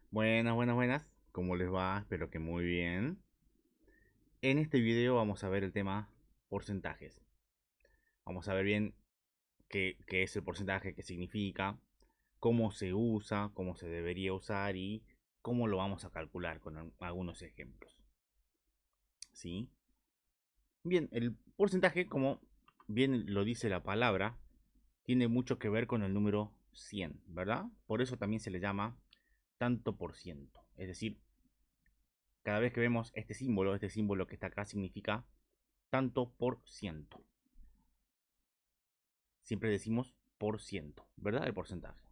Buenas, buenas, buenas. ¿Cómo les va? Espero que muy bien. En este video vamos a ver el tema porcentajes. Vamos a ver bien qué es el porcentaje, qué significa, cómo se usa, cómo se debería usar y cómo lo vamos a calcular con algunos ejemplos. ¿Sí? Bien, el porcentaje, como bien lo dice la palabra, tiene mucho que ver con el número 100, ¿verdad? Por eso también se le llama tanto por ciento. Es decir, cada vez que vemos este símbolo que está acá significa tanto por ciento. Siempre decimos por ciento, ¿verdad? El porcentaje.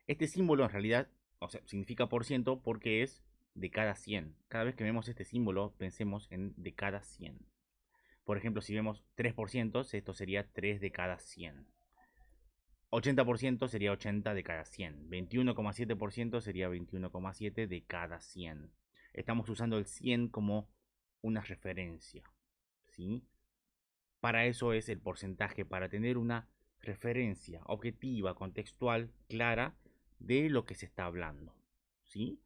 Este símbolo en realidad, o sea, significa por ciento porque es de cada 100. Cada vez que vemos este símbolo, pensemos en de cada 100. Por ejemplo, si vemos 3%, esto sería 3 de cada 100. 80% sería 80 de cada 100. 21,7% sería 21,7 de cada 100. Estamos usando el 100 como una referencia, ¿sí? Para eso es el porcentaje, para tener una referencia objetiva, contextual, clara de lo que se está hablando. ¿Sí?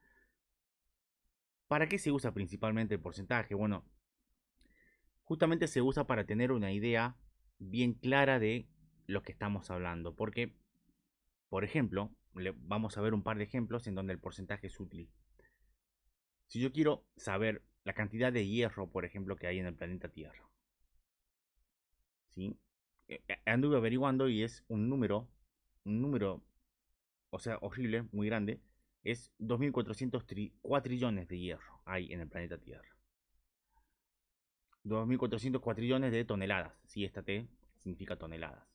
¿Para qué se usa principalmente el porcentaje? Bueno, justamente se usa para tener una idea bien clara de lo que estamos hablando. Porque, por ejemplo, vamos a ver un par de ejemplos en donde el porcentaje es útil. Si yo quiero saber la cantidad de hierro, por ejemplo, que hay en el planeta Tierra, ¿sí? Anduve averiguando y es un número, o sea, horrible, muy grande. Es 2.400 cuatrillones de hierro hay en el planeta Tierra. 2.400 cuatrillones de toneladas. Si esta T significa toneladas.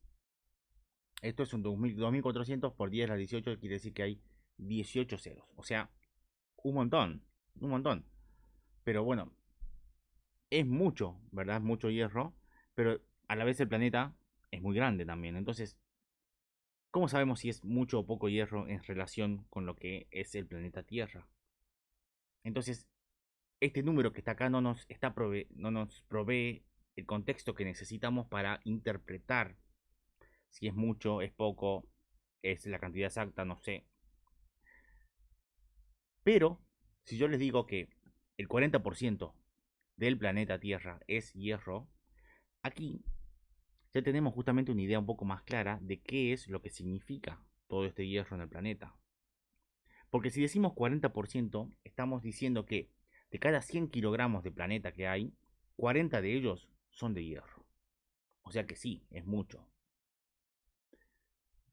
Esto es un 2.400 por 10 a la 18, quiere decir que hay 18 ceros. O sea, un montón, un montón. Pero bueno, es mucho, ¿verdad? Es mucho hierro, pero a la vez el planeta es muy grande también. Entonces, ¿cómo sabemos si es mucho o poco hierro en relación con lo que es el planeta Tierra? Entonces, este número que está acá no nos provee el contexto que necesitamos para interpretar si es mucho, es poco, es la cantidad exacta, no sé. Pero, si yo les digo que el 40% del planeta Tierra es hierro, aquí ya tenemos justamente una idea un poco más clara de qué es lo que significa todo este hierro en el planeta. Porque si decimos 40%, estamos diciendo que de cada 100 kilogramos de planeta que hay, 40 de ellos son de hierro. O sea que sí, es mucho.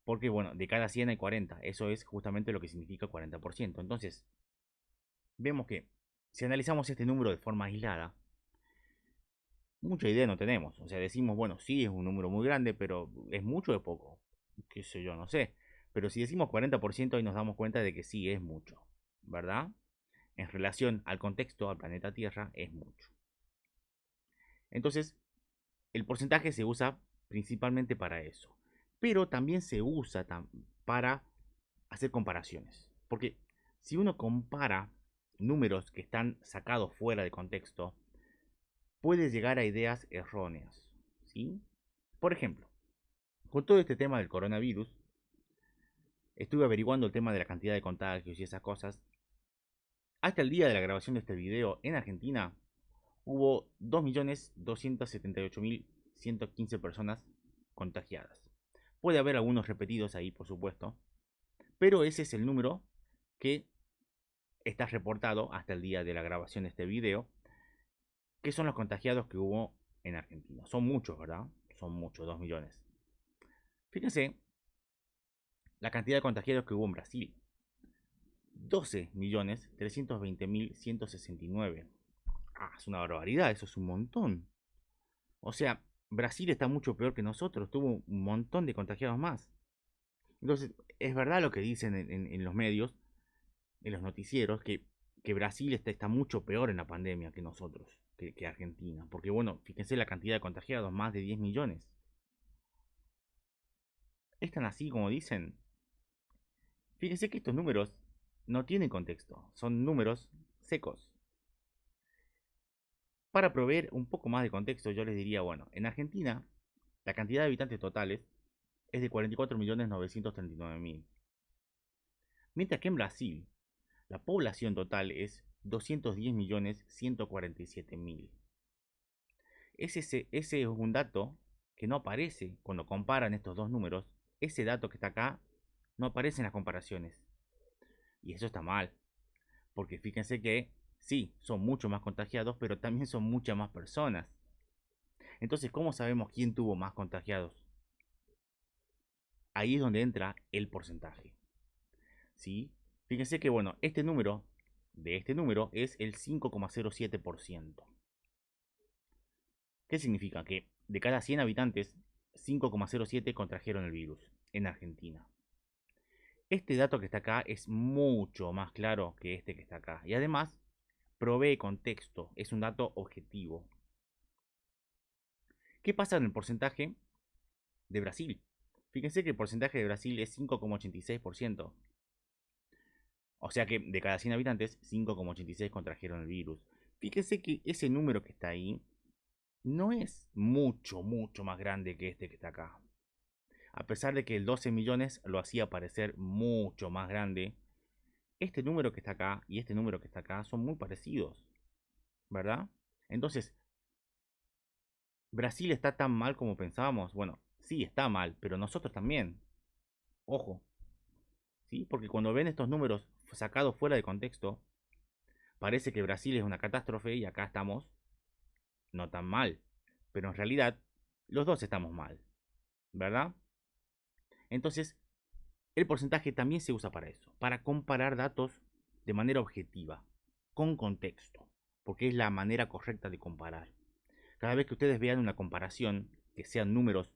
Porque bueno, de cada 100 hay 40. Eso es justamente lo que significa 40%. Entonces, vemos que si analizamos este número de forma aislada, mucha idea no tenemos. O sea, decimos, bueno, sí, es un número muy grande, pero ¿es mucho o es poco? Qué sé yo, no sé. Pero si decimos 40%, ahí nos damos cuenta de que sí es mucho, ¿verdad? En relación al contexto, al planeta Tierra, es mucho. Entonces, el porcentaje se usa principalmente para eso. Pero también se usa para hacer comparaciones. Porque si uno compara números que están sacados fuera de contexto, puede llegar a ideas erróneas. ¿Sí? Por ejemplo, con todo este tema del coronavirus, estuve averiguando el tema de la cantidad de contagios y esas cosas. Hasta el día de la grabación de este video, en Argentina hubo 2.278.115 personas contagiadas. Puede haber algunos repetidos ahí, por supuesto, pero ese es el número que está reportado hasta el día de la grabación de este video, que son los contagiados que hubo en Argentina. Son muchos, ¿verdad? Son muchos, 2 millones. Fíjense la cantidad de contagiados que hubo en Brasil. 12.320.169. Ah, es una barbaridad, eso es un montón. O sea, Brasil está mucho peor que nosotros, tuvo un montón de contagiados más. Entonces, es verdad lo que dicen en los medios, en los noticieros, que Brasil está mucho peor en la pandemia que nosotros, que Argentina. Porque bueno, fíjense la cantidad de contagiados, más de 10 millones. ¿Es tan así como dicen? Fíjense que estos números no tienen contexto, son números secos. Para proveer un poco más de contexto, yo les diría, bueno, en Argentina la cantidad de habitantes totales es de 44.939.000. Mientras que en Brasil La población total es 210.147.000. Ese es un dato que no aparece cuando comparan estos dos números. Ese dato que está acá no aparece en las comparaciones. Y eso está mal. Porque fíjense que sí, son mucho más contagiados, pero también son muchas más personas. Entonces, ¿cómo sabemos quién tuvo más contagiados? Ahí es donde entra el porcentaje. ¿Sí? Fíjense que, bueno, este número es el 5,07%. ¿Qué significa? Que de cada 100 habitantes, 5,07 contrajeron el virus en Argentina. Este dato que está acá es mucho más claro que este que está acá. Y además, provee contexto. Es un dato objetivo. ¿Qué pasa en el porcentaje de Brasil? Fíjense que el porcentaje de Brasil es 5,86%. O sea que de cada 100 habitantes, 5,86 contrajeron el virus. Fíjense que ese número que está ahí no es mucho, mucho más grande que este que está acá. A pesar de que el 12 millones lo hacía parecer mucho más grande, este número que está acá y este número que está acá son muy parecidos, ¿verdad? Entonces, ¿Brasil está tan mal como pensábamos? Bueno, sí, está mal, pero nosotros también. Ojo, ¿sí? Porque cuando ven estos números sacados fuera de contexto, parece que Brasil es una catástrofe y acá estamos no tan mal. Pero en realidad, los dos estamos mal, ¿verdad? Entonces, el porcentaje también se usa para eso, para comparar datos de manera objetiva, con contexto, porque es la manera correcta de comparar. Cada vez que ustedes vean una comparación, que sean números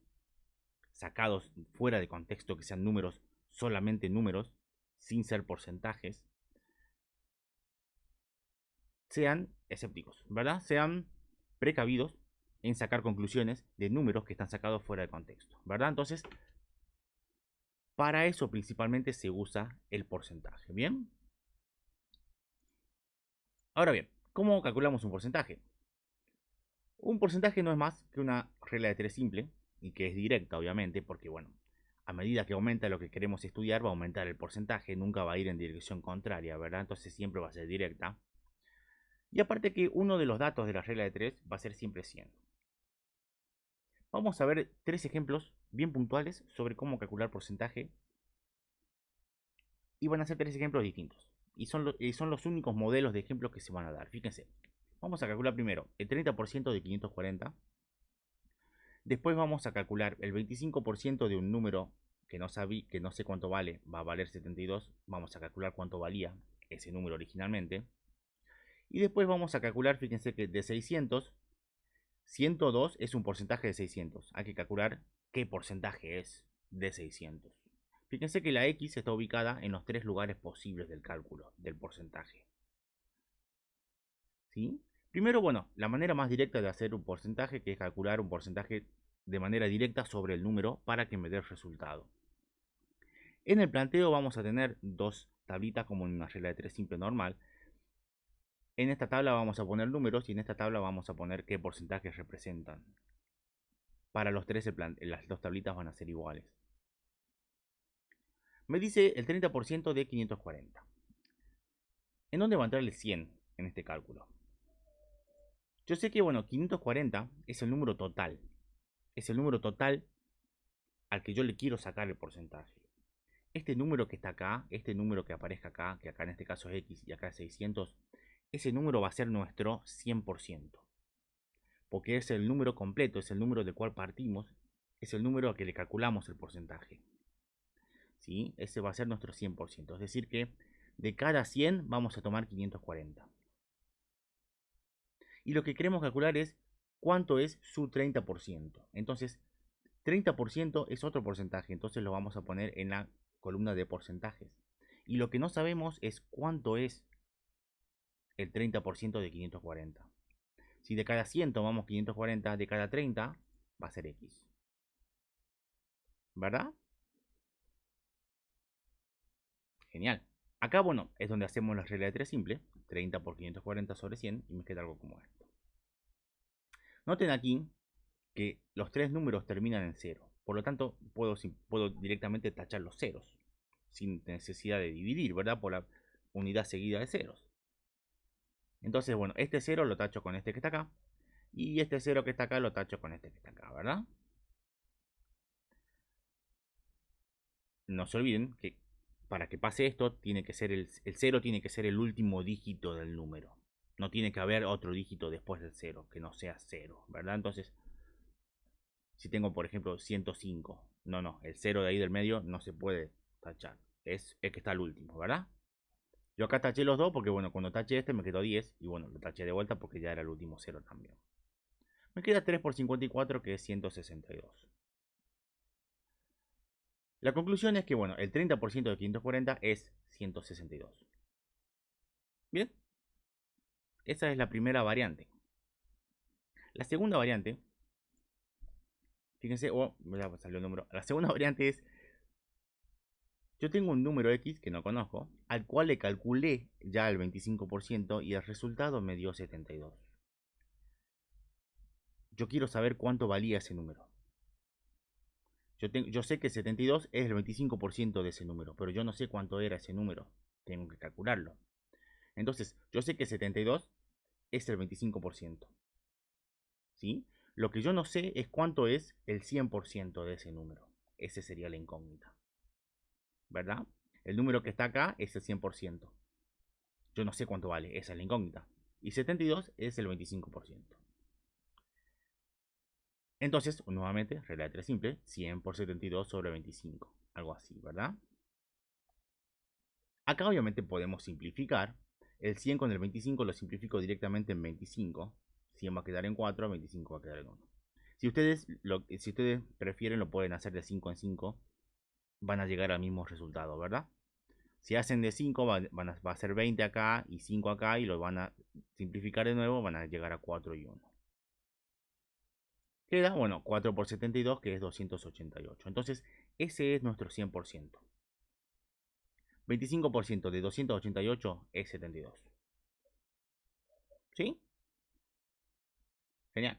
sacados fuera de contexto, que sean números, solamente números, sin ser porcentajes, sean escépticos, ¿verdad? Sean precavidos en sacar conclusiones de números que están sacados fuera de contexto, ¿verdad? Entonces, para eso principalmente se usa el porcentaje, ¿bien? Ahora bien, ¿cómo calculamos un porcentaje? Un porcentaje no es más que una regla de tres simple y que es directa, obviamente, porque, bueno, a medida que aumenta lo que queremos estudiar, va a aumentar el porcentaje, nunca va a ir en dirección contraria, ¿verdad? Entonces siempre va a ser directa. Y aparte que uno de los datos de la regla de tres va a ser siempre 100. Vamos a ver tres ejemplos bien puntuales sobre cómo calcular porcentaje. Y van a ser tres ejemplos distintos. Y son los únicos modelos de ejemplos que se van a dar. Fíjense. Vamos a calcular primero el 30% de 540. Después vamos a calcular el 25% de un número que no sé cuánto vale. Va a valer 72. Vamos a calcular cuánto valía ese número originalmente. Y después vamos a calcular, fíjense que de 600, 102 es un porcentaje de 600. Hay que calcular qué porcentaje es de 600. Fíjense que la X está ubicada en los tres lugares posibles del cálculo del porcentaje. ¿Sí? Primero, bueno, la manera más directa de hacer un porcentaje, que es calcular un porcentaje de manera directa sobre el número para que me dé el resultado. En el planteo vamos a tener dos tablitas como en una regla de tres simple normal. En esta tabla vamos a poner números y en esta tabla vamos a poner qué porcentajes representan. Para los tres, las dos tablitas van a ser iguales. Me dice el 30% de 540. ¿En dónde va a entrar el 100 en este cálculo? Yo sé que, bueno, 540 es el número total. Es el número total al que yo le quiero sacar el porcentaje. Este número que está acá, este número que aparezca acá, que acá en este caso es X y acá es 600, ese número va a ser nuestro 100%. Porque es el número completo, es el número del cual partimos, es el número al que le calculamos el porcentaje. ¿Sí? Ese va a ser nuestro 100%. Es decir que de cada 100 vamos a tomar 540. Y lo que queremos calcular es cuánto es su 30%. Entonces, 30% es otro porcentaje, entonces lo vamos a poner en la columna de porcentajes. Y lo que no sabemos es cuánto es el 30% de 540. Si de cada 100 tomamos 540, de cada 30 va a ser X. ¿Verdad? Genial. Acá, bueno, es donde hacemos la regla de 3 simple. 30 por 540 sobre 100 y me queda algo como esto. Noten aquí que los tres números terminan en 0. Por lo tanto, puedo directamente tachar los ceros. Sin necesidad de dividir, ¿verdad? unidad seguida de ceros. Entonces, bueno, este 0 lo tacho con este que está acá. Y este 0 que está acá lo tacho con este que está acá, ¿verdad? No se olviden que para que pase esto, tiene que ser el 0 tiene que ser el último dígito del número. No tiene que haber otro dígito después del 0, que no sea 0, ¿verdad? Entonces, si tengo, por ejemplo, 105, no, el 0 de ahí del medio no se puede tachar. Es el que está al último, ¿verdad? Yo acá taché los dos porque, bueno, cuando taché este me quedó 10 y, bueno, lo taché de vuelta porque ya era el último 0 también. Me queda 3 por 54, que es 162. La conclusión es que, bueno, el 30% de 540 es 162. Bien, esa es la primera variante. La segunda variante, fíjense, ya salió el número. La segunda variante es, yo tengo un número X que no conozco, al cual le calculé ya el 25% y el resultado me dio 72. Yo quiero saber cuánto valía ese número. Yo sé que 72 es el 25% de ese número, pero yo no sé cuánto era ese número. Tengo que calcularlo. Entonces, yo sé que 72 es el 25%. ¿Sí? Lo que yo no sé es cuánto es el 100% de ese número. Ese sería la incógnita. ¿Verdad? El número que está acá es el 100%. Yo no sé cuánto vale, esa es la incógnita. Y 72 es el 25%. Entonces, nuevamente, regla de 3 simple, 100 por 72 sobre 25. Algo así, ¿verdad? Acá obviamente podemos simplificar. El 100 con el 25 lo simplifico directamente en 25. 100 va a quedar en 4, 25 va a quedar en 1. Si ustedes prefieren, lo pueden hacer de 5 en 5. Van a llegar al mismo resultado, ¿verdad? Si hacen de 5, va a ser 20 acá y 5 acá y lo van a simplificar de nuevo, van a llegar a 4 y 1. Queda, bueno, 4 por 72, que es 288. Entonces, ese es nuestro 100%. 25% de 288 es 72. ¿Sí? Genial.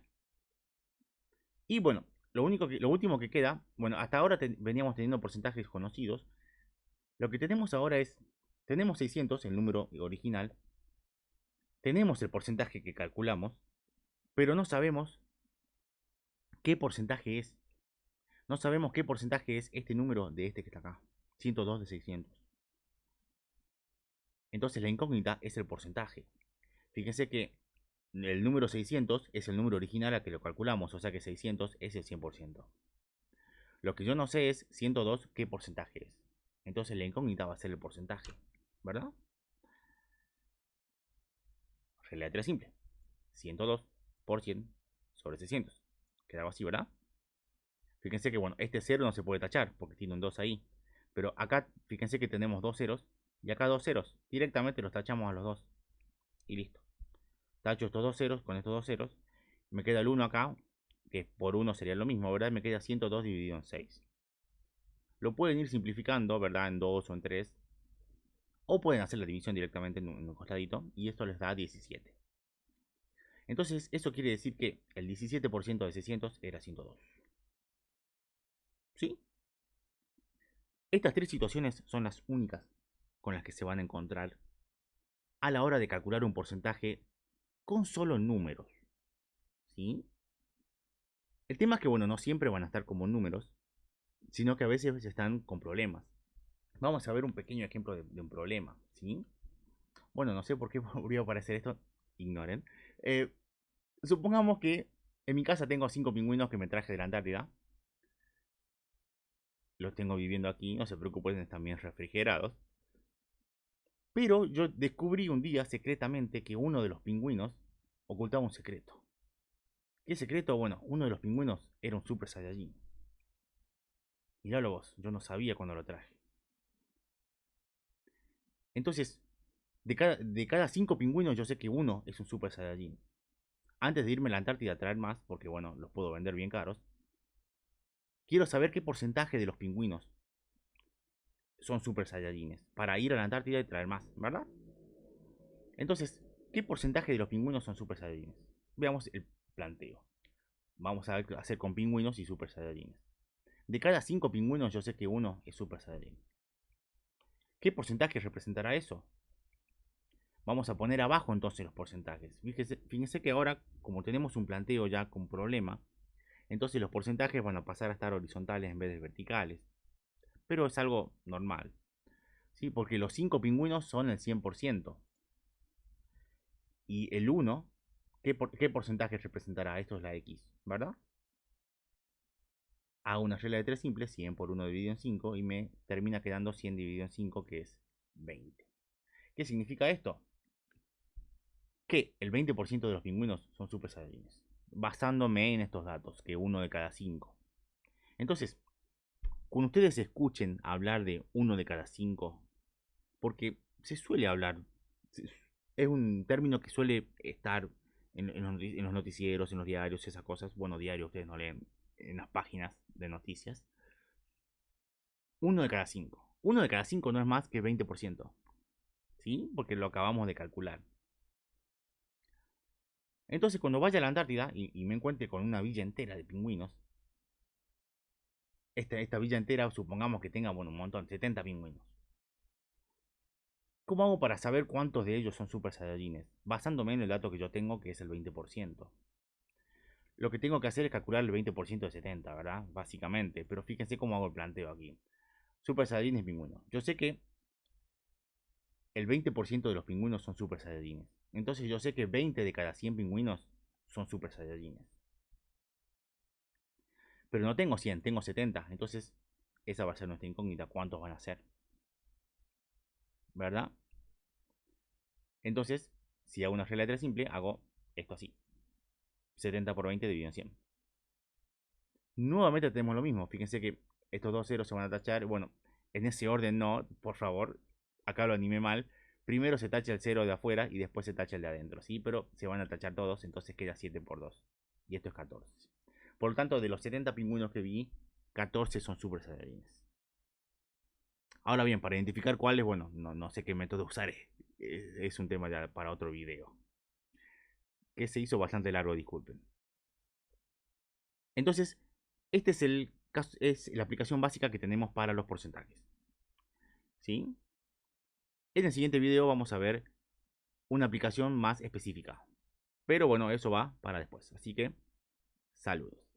Y bueno, lo último que queda, bueno, hasta ahora veníamos teniendo porcentajes conocidos. Lo que tenemos ahora es, tenemos 600, el número original, tenemos el porcentaje que calculamos, pero no sabemos qué porcentaje es. No sabemos qué porcentaje es este número de este que está acá, 102 de 600. Entonces la incógnita es el porcentaje. Fíjense que el número 600 es el número original a que lo calculamos, o sea que 600 es el 100%. Lo que yo no sé es 102 qué porcentaje es. Entonces la incógnita va a ser el porcentaje, ¿verdad? Regla de 3 simple. 102 por 100 sobre 600. Queda algo así, ¿verdad? Fíjense que, bueno, este 0 no se puede tachar porque tiene un 2 ahí. Pero acá, fíjense que tenemos dos ceros y acá dos ceros. Directamente los tachamos a los dos. Y listo. Tacho estos dos ceros con estos dos ceros. Me queda el 1 acá, que por 1 sería lo mismo, ¿verdad? Me queda 102 dividido en 6. Lo pueden ir simplificando, ¿verdad? En 2 o en 3. O pueden hacer la división directamente en un costadito. Y esto les da 17. Entonces, eso quiere decir que el 17% de 600 era 102. ¿Sí? Estas tres situaciones son las únicas con las que se van a encontrar a la hora de calcular un porcentaje con solo números. ¿Sí? El tema es que, bueno, no siempre van a estar como números, sino que a veces están con problemas. Vamos a ver un pequeño ejemplo de un problema. ¿Sí? Bueno, no sé por qué volvió a aparecer esto. Ignoren. Eh, Supongamos que en mi casa tengo 5 pingüinos que me traje de la Antártida. Los tengo viviendo aquí, no se preocupen, están bien refrigerados. Pero yo descubrí un día secretamente que uno de los pingüinos ocultaba un secreto. ¿Qué secreto? Bueno, uno de los pingüinos era un Super Saiyajin. Miralo vos, yo no sabía cuando lo traje. Entonces, de cada 5 pingüinos yo sé que uno es un Super Saiyajin. Antes de irme a la Antártida a traer más, porque bueno, los puedo vender bien caros, quiero saber qué porcentaje de los pingüinos son Super Saiyajines para ir a la Antártida y traer más, ¿verdad? Entonces, ¿qué porcentaje de los pingüinos son Super Saiyajines? Veamos el planteo. Vamos a hacer con pingüinos y Super Saiyajines. De cada 5 pingüinos yo sé que uno es Super Saiyajin. ¿Qué porcentaje representará eso? Vamos a poner abajo entonces los porcentajes. Fíjense que ahora, como tenemos un planteo ya con problema, entonces los porcentajes van a pasar a estar horizontales en vez de verticales. Pero es algo normal, ¿sí? Porque los 5 pingüinos son el 100%. Y el 1, ¿qué porcentaje representará? Esto es la X, ¿verdad? Hago una regla de 3 simple, 100 por 1 dividido en 5, y me termina quedando 100 dividido en 5, que es 20. ¿Qué significa esto? Que el 20% de los pingüinos son super saiyajines, basándome en estos datos, que uno de cada 5. Entonces, cuando ustedes escuchen hablar de uno de cada 5, porque se suele hablar, es un término que suele estar en los noticieros, en los diarios, esas cosas. Bueno, diarios ustedes no leen, en las páginas de noticias. Uno de cada 5. Uno de cada 5 no es más que 20%. ¿Sí? Porque lo acabamos de calcular. Entonces, cuando vaya a la Antártida y me encuentre con una villa entera de pingüinos, esta villa entera, supongamos que tenga, bueno, un montón, 70 pingüinos. ¿Cómo hago para saber cuántos de ellos son super saiyajines? Basándome en el dato que yo tengo, que es el 20%. Lo que tengo que hacer es calcular el 20% de 70, ¿verdad? Básicamente. Pero fíjense cómo hago el planteo aquí. Super saiyajines pingüinos. Yo sé que el 20% de los pingüinos son super saiyajines. Entonces yo sé que 20 de cada 100 pingüinos son super saiyajines. Pero no tengo 100, tengo 70. Entonces esa va a ser nuestra incógnita. ¿Cuántos van a ser? ¿Verdad? Entonces, si hago una regla de 3 simple, hago esto así. 70 por 20 dividido en 100. Nuevamente tenemos lo mismo. Fíjense que estos dos ceros se van a tachar. Bueno, en ese orden no, por favor. Acá lo animé mal. Primero se tacha el 0 de afuera y después se tacha el de adentro, ¿sí? Pero se van a tachar todos, entonces queda 7 por 2. Y esto es 14. Por lo tanto, de los 70 pingüinos que vi, 14 son super saiyajines. Ahora bien, para identificar cuáles, bueno, no sé qué método usaré. Es un tema ya para otro video. Que se hizo bastante largo, disculpen. Entonces, este es la aplicación básica que tenemos para los porcentajes. ¿Sí? En el siguiente video vamos a ver una aplicación más específica. Pero bueno, eso va para después. Así que, saludos.